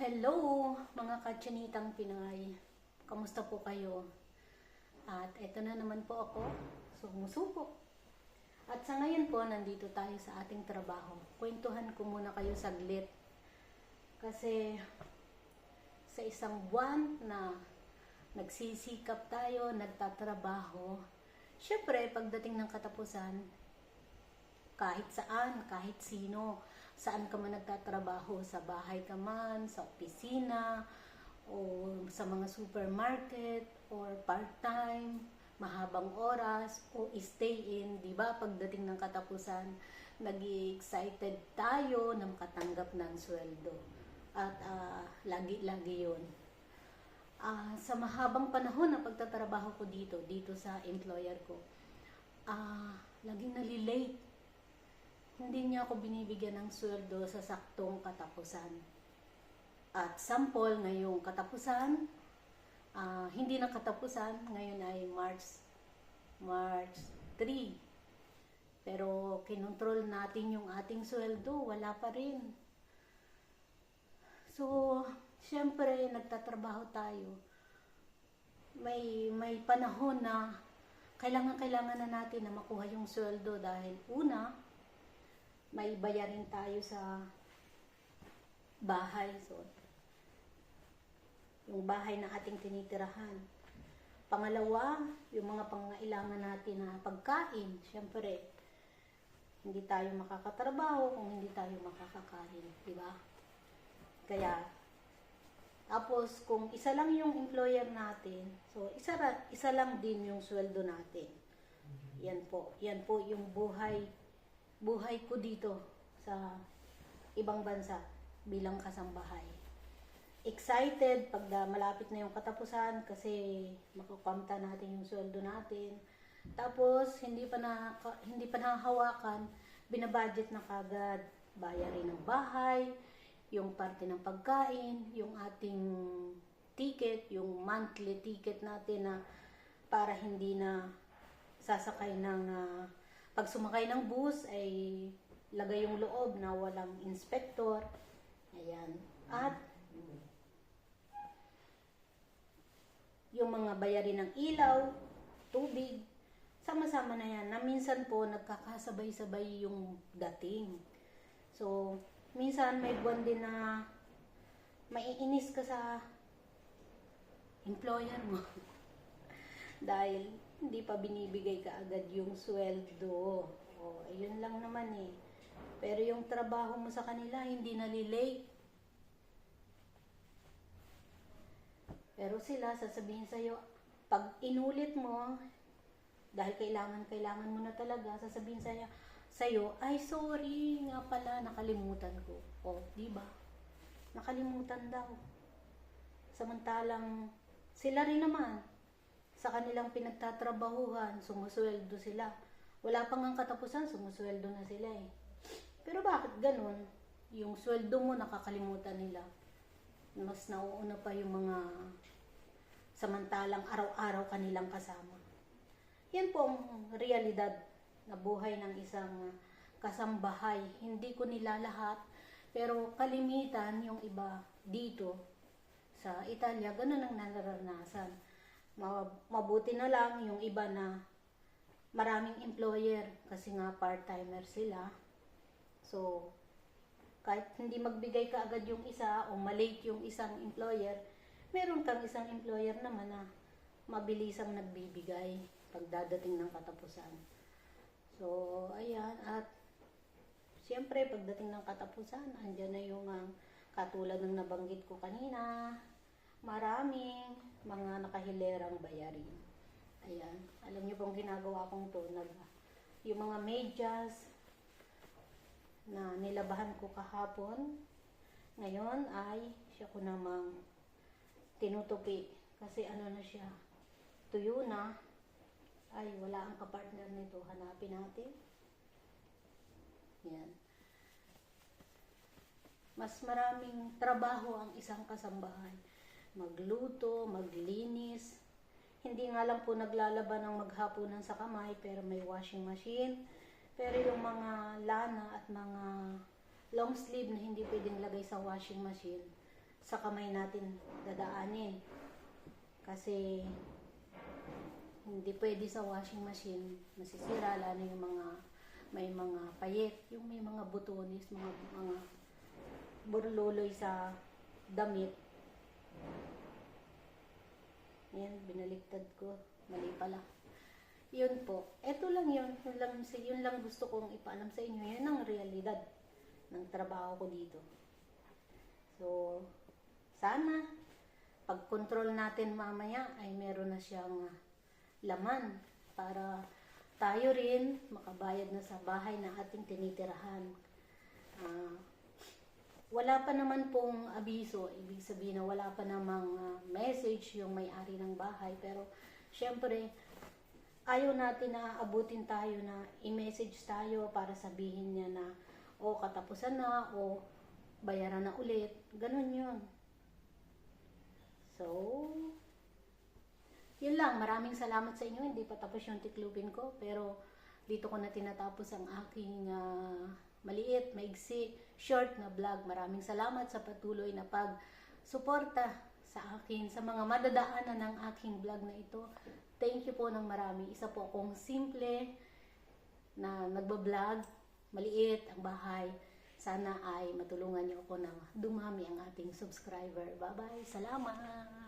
Hello mga katsanitang Pinay. Kamusta po kayo? At eto na naman po ako, sumusubok. At sa ngayon po, nandito tayo sa ating trabaho. Kwentuhan ko muna kayo saglit. Kasi sa isang buwan na nagsisikap tayo, nagtatrabaho, syempre pagdating ng katapusan, kahit saan, kahit sino, saan ka man nagtatrabaho, sa bahay ka man, sa opisina, o sa mga supermarket, or part-time, mahabang oras, o stay-in, di ba? Pagdating ng katapusan, nag-excited tayo na makatanggap ng sweldo. At lagi-lagi yun. Sa mahabang panahon na pagtatrabaho ko dito sa employer ko, laging nalilate. Hindi niya ako binibigyan ng sweldo sa saktong katapusan. At sample, ngayong katapusan, hindi na katapusan, ngayon ay March 3. Pero kinontrol natin yung ating sweldo, wala pa rin. So, syempre, nagtatrabaho tayo. May panahon na kailangan na natin na makuha yung sweldo dahil una, may bayarin tayo sa bahay. So, yung bahay na ating tinitirahan. Pangalawa, yung mga pangailangan natin na pagkain. Siyempre, hindi tayo makakatrabaho kung hindi tayo makakakain. Diba? Kaya, tapos kung isa lang yung employer natin, so isa lang din yung sweldo natin. Yan po yung buhay ko dito sa ibang bansa bilang kasambahay. Excited pag malapit na yung katapusan kasi makukamta natin yung sweldo natin. Tapos hindi pa nahahawakan, binabudget na kagad, bayarin ng bahay, yung parte ng pagkain, yung ating ticket, yung monthly ticket natin na para hindi na sasakay ng pag sumakay ng bus ay lagay yung loob na walang inspector. Ayan. At yung mga bayarin ng ilaw, tubig, sama-sama na yan. Na minsan po nagkakasabay-sabay yung dating. So, minsan may buwan din na maiinis ka sa employer mo. Dahil hindi pa binibigay ka agad yung sweldo. O, ayun lang naman eh. Pero yung trabaho mo sa kanila, hindi nalilate. Pero sila, sasabihin sa'yo, pag inulit mo, dahil kailangan mo na talaga, sasabihin sa'yo, ay sorry nga pala, nakalimutan ko. O, di ba? Nakalimutan daw. Samantalang, sila rin naman, sa kanilang pinagtatrabahuhan, sumusweldo sila. Wala pang ang katapusan, sumusweldo na sila eh. Pero bakit ganun? Yung sweldo mo nakakalimutan nila. Mas nauuna pa yung mga samantalang araw-araw kanilang kasama. Yan po ang realidad na buhay ng isang kasambahay. Hindi ko nila lahat, pero kalimitan yung iba dito sa Italia, ganun ang nararanasan. Mabuti na lang yung iba na maraming employer kasi nga part-timer sila. So, kahit hindi magbigay ka agad yung isa o malate yung isang employer, meron kang isang employer naman na mabilisang nagbibigay pagdadating ng katapusan. So, ayan. At siyempre, pagdating ng katapusan, andyan na yung katulad ng nabanggit ko kanina, maraming mga nakahilerang bayarin. Ayan. Alam niyo pong ginagawa kong to, yung mga medyas na nilabahan ko kahapon, ngayon ay siya ko namang tinutupi. Kasi ano na siya, tuyo na. Ay, wala ang kapartner nito. Hanapin natin. Yan. Mas maraming trabaho ang isang kasambahay. Magluto, maglinis. Hindi nga lang po naglalaban ng maghapunan sa kamay, pero may washing machine. Pero yung mga lana at mga long sleeve na hindi pwedeng lagay sa washing machine, sa kamay natin dadaanin. Kasi hindi pwede sa washing machine, masisira lalo yung mga may mga payet, yung may mga butones, mga burluloy sa damit. Yan, binaliktad ko. Mali pala. Yun po. Ito lang yun. Yun lang gusto kong ipaalam sa inyo. Yan ang realidad ng trabaho ko dito. So, sana pag-control natin mamaya ay meron na siyang laman para tayo rin makabayad na sa bahay na ating tinitirahan. Wala pa naman pong abiso, ibig sabihin na wala pa namang message yung may-ari ng bahay, pero syempre ayaw natin na abutin tayo na i-message tayo para sabihin niya na o katapusan na o bayaran na ulit, ganun yun. So, yun lang, maraming salamat sa inyo. Hindi pa tapos yung tiklupin ko, pero dito ko na tinatapos ang aking maliit, maigsi, short na vlog. Maraming salamat sa patuloy na pag-suporta sa akin, sa mga madadaanan ng aking vlog na ito. Thank you po ng marami. Isa po akong simple na nagbablog, maliit ang bahay. Sana ay matulungan niyo ako na dumami ang ating subscriber. Bye-bye. Salamat!